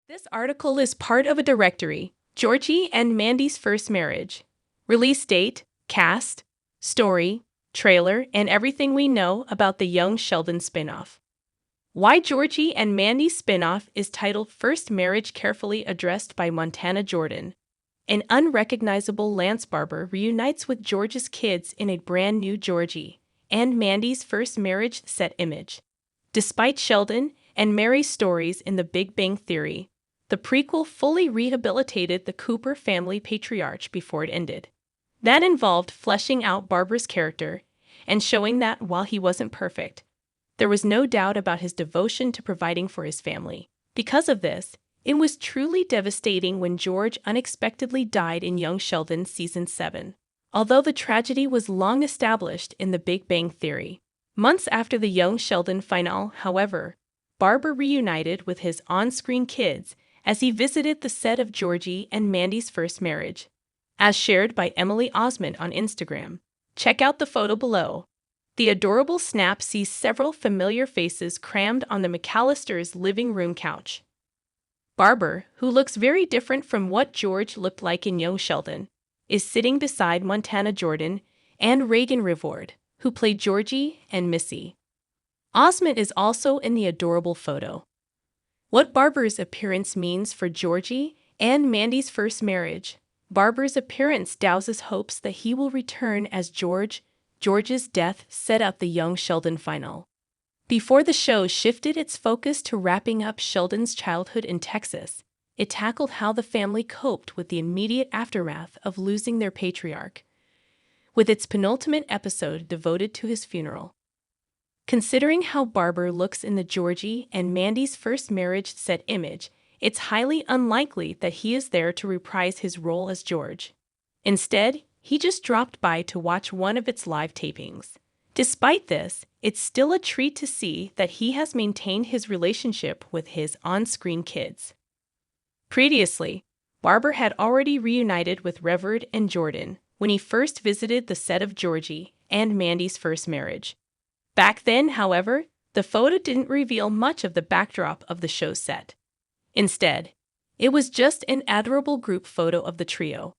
This article is part of a directory, Georgie and Mandy's First Marriage. Release date, cast, story, trailer, and everything we know about the young Sheldon spinoff. Why Georgie and Mandy's spinoff is titled First Marriage carefully addressed by Montana Jordan. An unrecognizable Lance Barber reunites with George's kids in a brand new Georgie and Mandy's first marriage set image. Despite Sheldon and Mary's stories in The Big Bang Theory, the prequel fully rehabilitated the Cooper family patriarch before it ended. That involved fleshing out Barber's character and showing that while he wasn't perfect, there was no doubt about his devotion to providing for his family. Because of this, it was truly devastating when George unexpectedly died in Young Sheldon Season 7. Although the tragedy was long established in The Big Bang Theory, months after the Young Sheldon finale, however, Barber reunited with his on-screen kids as he visited the set of Georgie and Mandy's First Marriage. As shared by Emily Osment on Instagram. Check out the photo below. The adorable snap sees several familiar faces crammed on the McAllisters' living room couch. Barber, who looks very different from what George looked like in Young Sheldon, is sitting beside Montana Jordan and Reagan Rivord, who played Georgie and Missy. Osment is also in the adorable photo. What Barber's appearance means for Georgie and Mandy's first marriage. Barber's appearance douses hopes that he will return as George. George's death set up the Young Sheldon final. Before the show shifted its focus to wrapping up Sheldon's childhood in Texas, it tackled how the family coped with the immediate aftermath of losing their patriarch, with its penultimate episode devoted to his funeral. Considering how Barber looks in the Georgie and Mandy's first marriage set image, it's highly unlikely that he is there to reprise his role as George. Instead, he just dropped by to watch one of its live tapings. Despite this, it's still a treat to see that he has maintained his relationship with his on-screen kids. Previously, Barber had already reunited with Riverd and Jordan when he first visited the set of Georgie and Mandy's First Marriage. Back then, however, the photo didn't reveal much of the backdrop of the show's set. Instead, it was just an adorable group photo of the trio.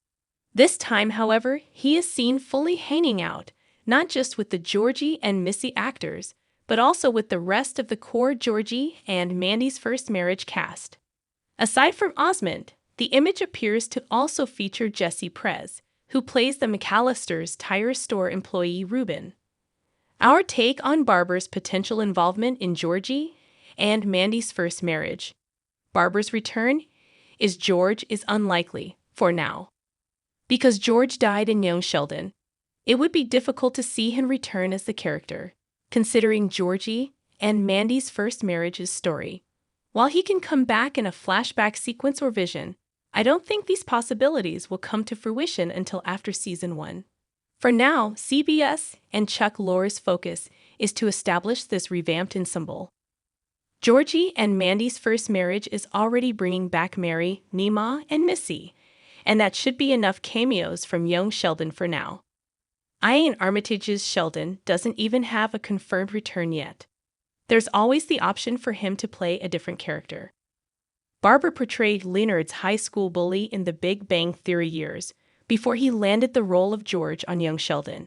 This time, however, he is seen fully hanging out, not just with the Georgie and Missy actors, but also with the rest of the core Georgie and Mandy's First Marriage cast. Aside from Osment, the image appears to also feature Jesse Prez, who plays the McAllisters' tire store employee Ruben. Our take on Barber's potential involvement in Georgie and Mandy's first marriage. Barber's return is George is unlikely, for now. Because George died in Young Sheldon, it would be difficult to see him return as the character, considering Georgie and Mandy's first marriage's story. While he can come back in a flashback sequence or vision, I don't think these possibilities will come to fruition until after Season 1. For now, CBS and Chuck Lorre's focus is to establish this revamped ensemble. Georgie and Mandy's first marriage is already bringing back Mary, Nima, and Missy, and that should be enough cameos from Young Sheldon for now. Ian Armitage's Sheldon doesn't even have a confirmed return yet. There's always the option for him to play a different character. Barber portrayed Leonard's high school bully in The Big Bang Theory years before he landed the role of George on Young Sheldon.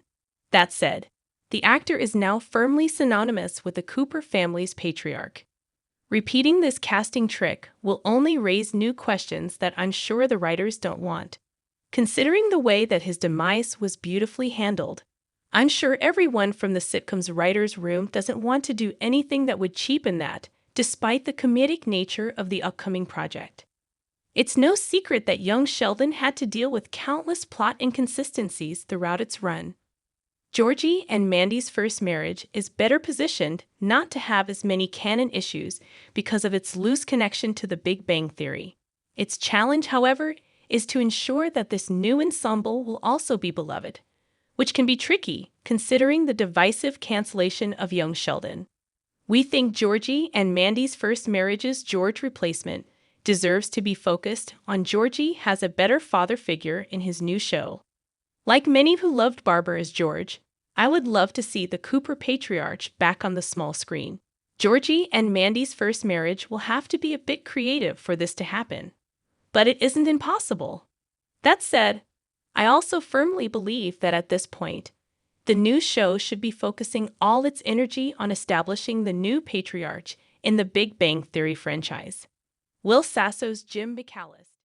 That said, the actor is now firmly synonymous with the Cooper family's patriarch. Repeating this casting trick will only raise new questions that I'm sure the writers don't want. Considering the way that his demise was beautifully handled, I'm sure everyone from the sitcom's writer's room doesn't want to do anything that would cheapen that, despite the comedic nature of the upcoming project. It's no secret that Young Sheldon had to deal with countless plot inconsistencies throughout its run. Georgie and Mandy's first marriage is better positioned not to have as many canon issues because of its loose connection to The Big Bang Theory. Its challenge, however, is to ensure that this new ensemble will also be beloved, which can be tricky considering the divisive cancellation of Young Sheldon. We think Georgie and Mandy's first marriage's George replacement deserves to be focused on Georgie has a better father figure in his new show. Like many who loved Barber as George, I would love to see the Cooper patriarch back on the small screen. Georgie and Mandy's first marriage will have to be a bit creative for this to happen. But it isn't impossible. That said, I also firmly believe that at this point, the new show should be focusing all its energy on establishing the new patriarch in the Big Bang Theory franchise. Will Sasso's Jim McCallis